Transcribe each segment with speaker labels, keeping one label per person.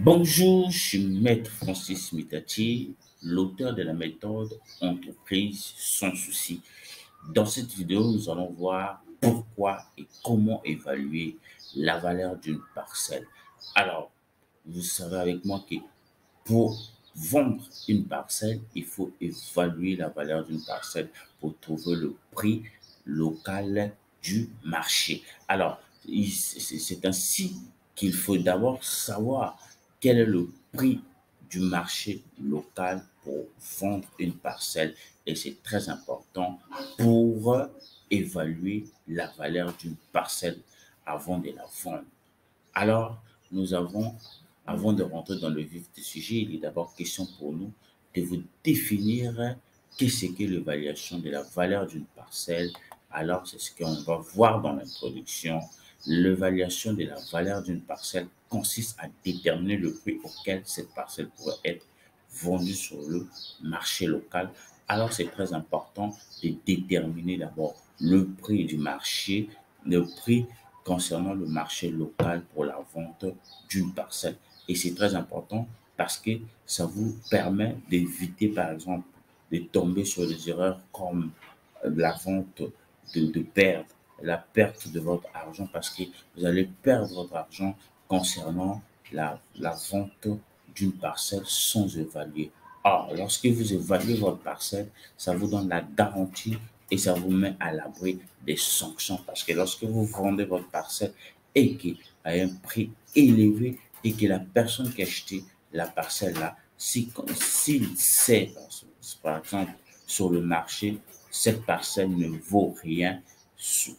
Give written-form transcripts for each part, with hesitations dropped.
Speaker 1: Bonjour, je suis Maître Francis Mitati, l'auteur de la méthode Entreprise sans souci. Dans cette vidéo, nous allons voir pourquoi et comment évaluer la valeur d'une parcelle. Alors, vous savez avec moi que pour vendre une parcelle, il faut évaluer la valeur d'une parcelle pour trouver le prix local du marché. Alors, c'est ainsi qu'il faut d'abord savoir quel est le prix du marché local pour vendre une parcelle. Et c'est très important pour évaluer la valeur d'une parcelle avant de la vendre. Alors, nous avons, avant de rentrer dans le vif du sujet, il est d'abord question pour nous de vous définir qu'est-ce que l'évaluation de la valeur d'une parcelle. Alors, c'est ce qu'on va voir dans l'introduction. L'évaluation de la valeur d'une parcelle consiste à déterminer le prix auquel cette parcelle pourrait être vendue sur le marché local. Alors, c'est très important de déterminer d'abord le prix du marché, le prix concernant le marché local pour la vente d'une parcelle. Et c'est très important parce que ça vous permet d'éviter, par exemple, de tomber sur des erreurs comme la vente de perdre, la perte de votre argent parce que vous allez perdre votre argent concernant la vente d'une parcelle sans évaluer. Or, lorsque vous évaluez votre parcelle, ça vous donne la garantie et ça vous met à l'abri des sanctions. Parce que lorsque vous vendez votre parcelle et qu'à un prix élevé et que la personne qui a acheté la parcelle là, s'il sait, par exemple, sur le marché, cette parcelle ne vaut rien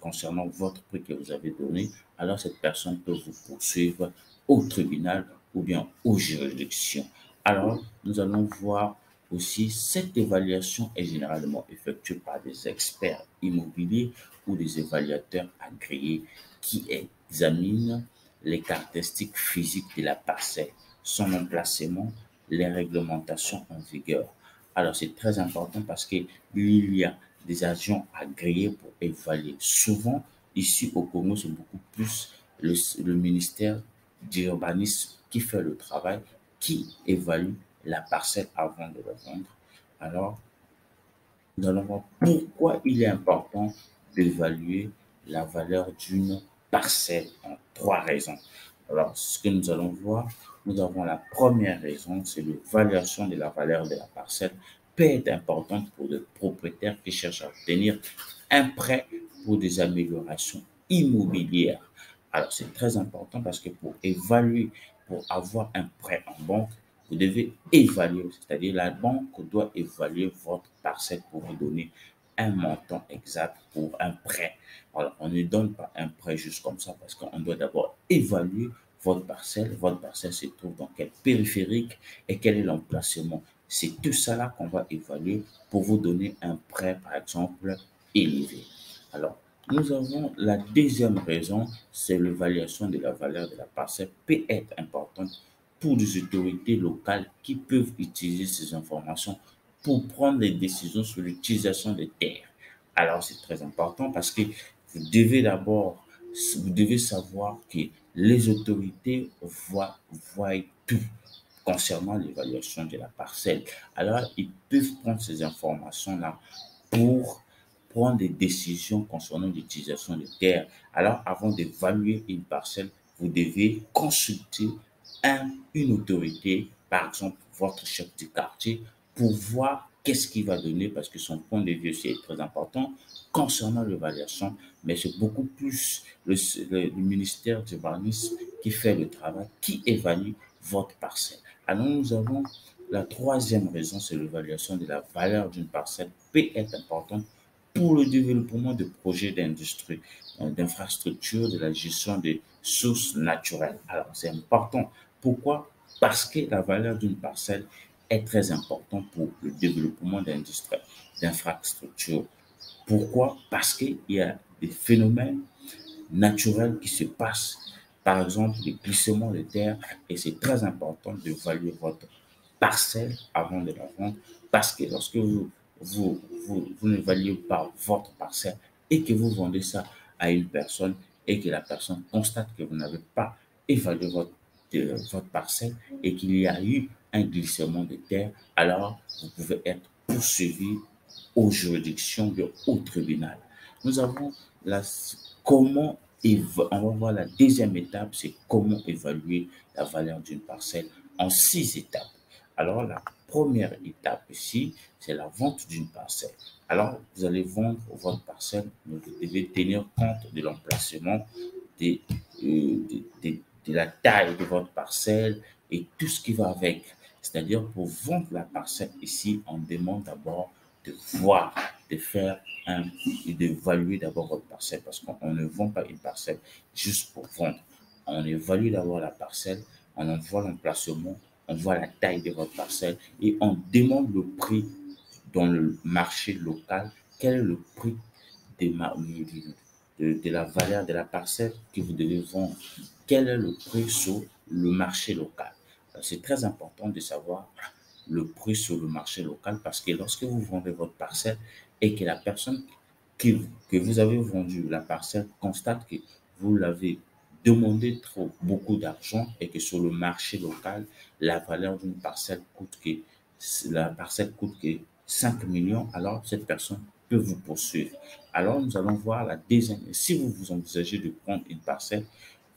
Speaker 1: concernant votre prix que vous avez donné, alors cette personne peut vous poursuivre au tribunal ou bien aux juridictions. Alors, nous allons voir aussi, cette évaluation est généralement effectuée par des experts immobiliers ou des évaluateurs agréés qui examinent les caractéristiques physiques de la parcelle, son emplacement, les réglementations en vigueur. Alors, c'est très important parce qu'il y a des agents agréés pour évaluer. Souvent, ici au Congo, c'est beaucoup plus le ministère d'urbanisme qui fait le travail, qui évalue la parcelle avant de la vendre. Alors, nous allons voir pourquoi il est important d'évaluer la valeur d'une parcelle en trois raisons. Alors, ce que nous allons voir, nous avons la première raison, c'est l'évaluation de la valeur de la parcelle peut être importante pour les propriétaires qui cherchent à obtenir un prêt pour des améliorations immobilières. Alors, c'est très important parce que pour évaluer, pour avoir un prêt en banque, vous devez évaluer, c'est-à-dire la banque doit évaluer votre parcelle pour vous donner un montant exact pour un prêt. Alors, on ne donne pas un prêt juste comme ça parce qu'on doit d'abord évaluer votre parcelle. Votre parcelle se trouve dans quel périphérique et quel est l'emplacement. C'est tout ça là qu'on va évaluer pour vous donner un prêt, par exemple, élevé. Alors, nous avons la deuxième raison, c'est l'évaluation de la valeur de la parcelle peut être importante pour des autorités locales qui peuvent utiliser ces informations pour prendre des décisions sur l'utilisation des terres. Alors, c'est très important parce que vous devez savoir que les autorités voient tout concernant l'évaluation de la parcelle. Alors, ils peuvent prendre ces informations-là pour prendre des décisions concernant l'utilisation des terres. Alors, avant d'évaluer une parcelle, vous devez consulter une autorité, par exemple votre chef du quartier, pour voir qu'est-ce qu'il va donner, parce que son point de vue aussi est très important concernant l'évaluation, mais c'est beaucoup plus le ministère du urbanisme qui fait le travail, qui évalue votre parcelle. Alors nous avons la troisième raison, c'est l'évaluation de la valeur d'une parcelle peut être importante pour le développement de projets d'industrie, d'infrastructures, de la gestion des sources naturelles. Alors, c'est important. Pourquoi? Parce que la valeur d'une parcelle est très importante pour le développement d'industrie, d'infrastructures. Pourquoi? Parce qu'il y a des phénomènes naturels qui se passent, par exemple les glissements de terre, et c'est très important d'évaluer votre parcelle avant de la vendre, parce que lorsque vous n'évaluez pas votre parcelle et que vous vendez ça à une personne et que la personne constate que vous n'avez pas évalué votre de votre parcelle et qu'il y a eu un glissement de terre, alors vous pouvez être poursuivi aux juridictions de haut tribunal. Nous avons la, comment on va voir la deuxième étape, c'est comment évaluer la valeur d'une parcelle en 6 étapes. Alors, la première étape ici, c'est la vente d'une parcelle. Alors, vous allez vendre votre parcelle, mais vous devez tenir compte de l'emplacement, de, de la taille de votre parcelle et tout ce qui va avec. C'est-à-dire, pour vendre la parcelle ici, on demande d'abord de voir, de faire et d'évaluer d'abord votre parcelle parce qu'on ne vend pas une parcelle juste pour vendre. On évalue d'abord la parcelle, on en voit l'emplacement, on voit la taille de votre parcelle et on demande le prix dans le marché local. Quel est le prix de la valeur de la parcelle que vous devez vendre? Quel est le prix sur le marché local? C'est très important de savoir le prix sur le marché local parce que lorsque vous vendez votre parcelle et que la personne que vous avez vendu la parcelle constate que vous l'avez demandé trop beaucoup d'argent et que sur le marché local, la valeur d'une parcelle coûte que la parcelle coûte que 5 millions, alors cette personne peut vous poursuivre. Alors nous allons voir la deuxième. Si vous vous envisagez de prendre une parcelle,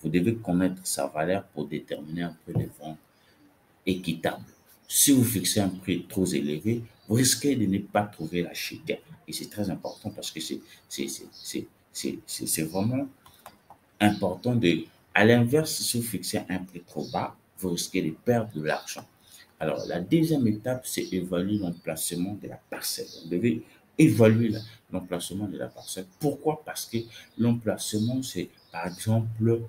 Speaker 1: vous devez connaître sa valeur pour déterminer un prix de vente équitable. Si vous fixez un prix trop élevé, vous risquez de ne pas trouver l'acheteur. Et c'est très important parce que c'est vraiment important de... À l'inverse, si vous fixez un prix trop bas, vous risquez de perdre de l'argent. Alors, la deuxième étape, c'est évaluer l'emplacement de la parcelle. Vous devez évaluer l'emplacement de la parcelle. Pourquoi? Parce que l'emplacement, c'est par exemple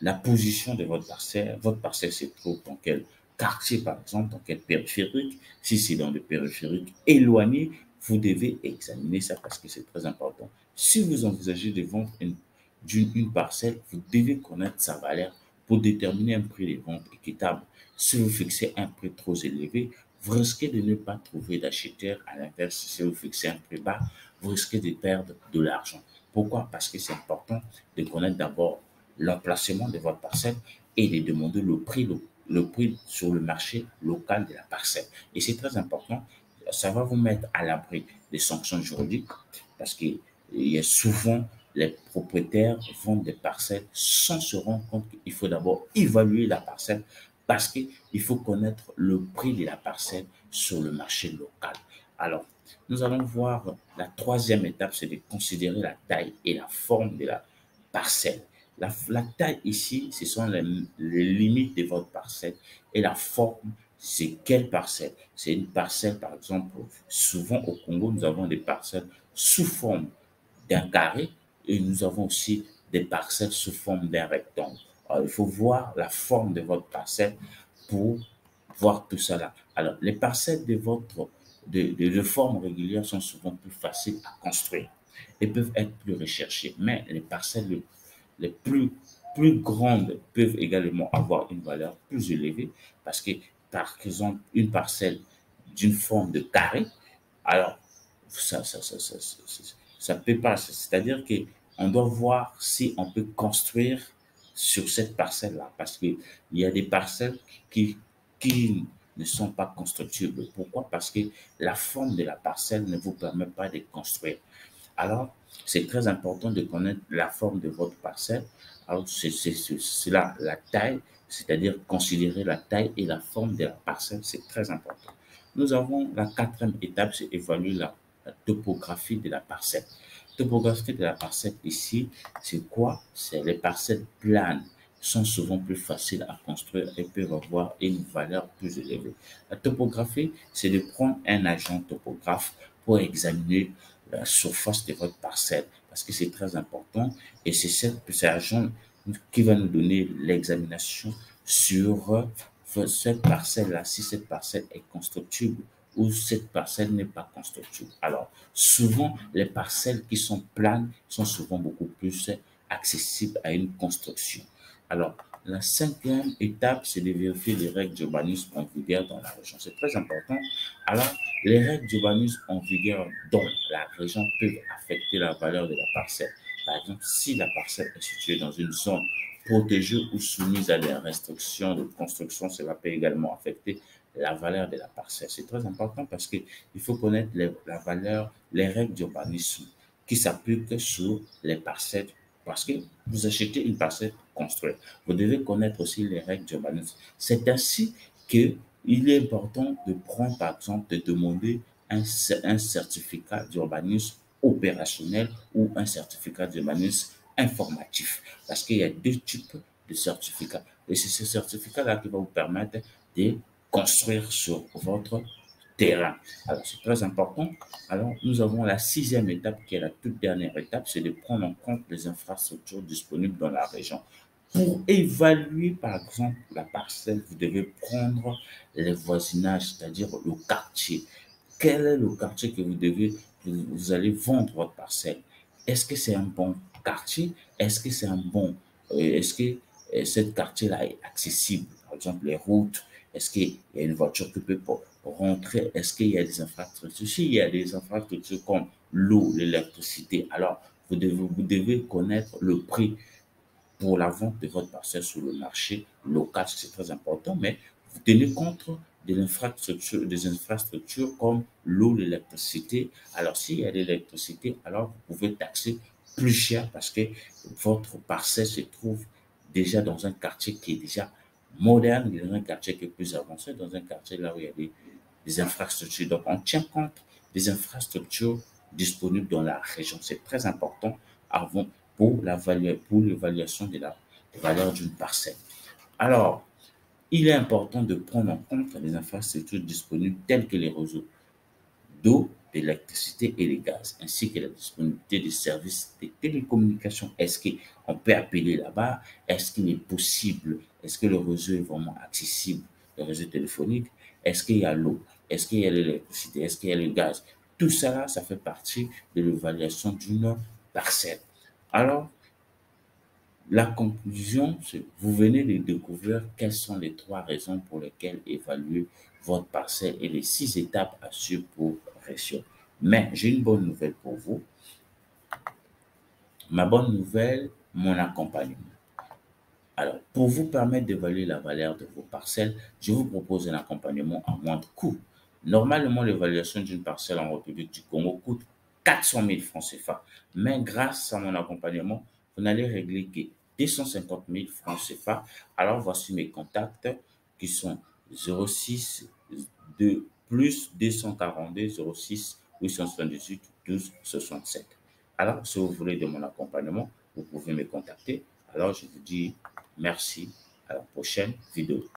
Speaker 1: la position de votre parcelle. Votre parcelle se trouve dans quel quartier, par exemple, dans quel périphérique. Si c'est dans le périphérique éloigné, vous devez examiner ça parce que c'est très important. Si vous envisagez de vendre une parcelle, vous devez connaître sa valeur pour déterminer un prix de vente équitable. Si vous fixez un prix trop élevé, vous risquez de ne pas trouver d'acheteur. À l'inverse, si vous fixez un prix bas, vous risquez de perdre de l'argent. Pourquoi? Parce que c'est important de connaître d'abord l'emplacement de votre parcelle et de demander le prix sur le marché local de la parcelle. Et c'est très important. Ça va vous mettre à l'abri des sanctions juridiques parce qu'il y a souvent les propriétaires vendent des parcelles sans se rendre compte qu'il faut d'abord évaluer la parcelle parce qu'il faut connaître le prix de la parcelle sur le marché local. Alors, nous allons voir la troisième étape, c'est de considérer la taille et la forme de la parcelle. La taille ici, ce sont les limites de votre parcelle et la forme, c'est quelle parcelle? C'est une parcelle, par exemple, souvent au Congo, nous avons des parcelles sous forme d'un carré et nous avons aussi des parcelles sous forme d'un rectangle. Alors, il faut voir la forme de votre parcelle pour voir tout cela. Alors, les parcelles de forme régulière sont souvent plus faciles à construire et peuvent être plus recherchées. Mais les parcelles les plus grandes peuvent également avoir une valeur plus élevée parce que, par exemple, une parcelle d'une forme de carré, alors ça peut pas. C'est-à-dire qu'on doit voir si on peut construire sur cette parcelle-là parce qu'il y a des parcelles qui ne sont pas constructibles. Pourquoi? Parce que la forme de la parcelle ne vous permet pas de construire. Alors, c'est très important de connaître la forme de votre parcelle. Alors, c'est là la taille, c'est-à-dire considérer la taille et la forme de la parcelle, c'est très important. Nous avons la quatrième étape, c'est évaluer la topographie de la parcelle. Topographie de la parcelle ici, c'est quoi? C'est les parcelles planes sont souvent plus faciles à construire et peuvent avoir une valeur plus élevée. La topographie, c'est de prendre un agent topographe pour examiner la surface de votre parcelle parce que c'est très important et c'est cet agent qui va nous donner l'examination sur cette parcelle-là, si cette parcelle est constructible ou cette parcelle n'est pas constructible. Alors, souvent, les parcelles qui sont planes sont souvent beaucoup plus accessibles à une construction. Alors, la cinquième étape, c'est de vérifier les règles d'urbanisme en vigueur dans la région. C'est très important. Alors, les règles d'urbanisme en vigueur dans la région peuvent affecter la valeur de la parcelle. Par exemple, si la parcelle est située dans une zone protégée ou soumise à des restrictions de construction, cela peut également affecter la valeur de la parcelle. C'est très important parce qu'il faut connaître la valeur, les règles d'urbanisme qui s'appliquent sur les parcelles. Parce que vous achetez une parcelle construite, vous devez connaître aussi les règles d'urbanisme. C'est ainsi qu'il est important de prendre, par exemple, de demander un certificat d'urbanisme opérationnel ou un certificat d'urbanisme informatif. Parce qu'il y a deux types de certificats. Et c'est ce certificat-là qui va vous permettre de construire sur votre terrain. Alors, c'est très important. Alors, nous avons la sixième étape qui est la toute dernière étape, c'est de prendre en compte les infrastructures disponibles dans la région. Pour évaluer, par exemple, la parcelle, vous devez prendre les voisinages, c'est-à-dire le quartier. Quel est le quartier que vous allez vendre votre parcelle? Est-ce que c'est un bon quartier? Est-ce que c'est un bon, est-ce que cette quartier-là est accessible? Par exemple, les routes, est-ce qu'il y a une voiture qui peut rentrer? Est-ce qu'il y a des infrastructures? S'il y a des infrastructures comme l'eau, l'électricité, alors vous devez connaître le prix pour la vente de votre parcelle sur le marché local, c'est très important, mais vous tenez compte des infrastructures comme l'eau, l'électricité. Alors, s'il y a de l'électricité, alors vous pouvez taxer plus cher parce que votre parcelle se trouve déjà dans un quartier qui est déjà moderne, dans un quartier qui est plus avancé, dans un quartier là où il y a des infrastructures. Donc, on tient compte des infrastructures disponibles dans la région. C'est très important avant pour l'évaluation de la valeur d'une parcelle. Alors, il est important de prendre en compte les infrastructures disponibles telles que les réseaux d'eau, d'électricité et de gaz, ainsi que la disponibilité des services de télécommunications. Est-ce qu'on peut appeler là-bas? Est-ce qu'il est possible? Est-ce que le réseau est vraiment accessible, le réseau téléphonique? Est-ce qu'il y a l'eau? Est-ce qu'il y a l'électricité? Est-ce qu'il y a le gaz? Tout ça, ça fait partie de l'évaluation d'une parcelle. Alors, la conclusion, c'est vous venez de découvrir quelles sont les trois raisons pour lesquelles évaluer votre parcelle et les 6 étapes à suivre pour réussir. Mais j'ai une bonne nouvelle pour vous. Ma bonne nouvelle, mon accompagnement. Alors, pour vous permettre d'évaluer la valeur de vos parcelles, je vous propose un accompagnement à moindre coût. Normalement, l'évaluation d'une parcelle en République du Congo coûte 400 000 francs CFA. Mais grâce à mon accompagnement, vous n'allez régler que 250 000 francs CFA. Alors, voici mes contacts qui sont 06 2 plus 242 06 878 12 67. Alors, si vous voulez de mon accompagnement, vous pouvez me contacter. Alors, je vous dis merci. À la prochaine vidéo.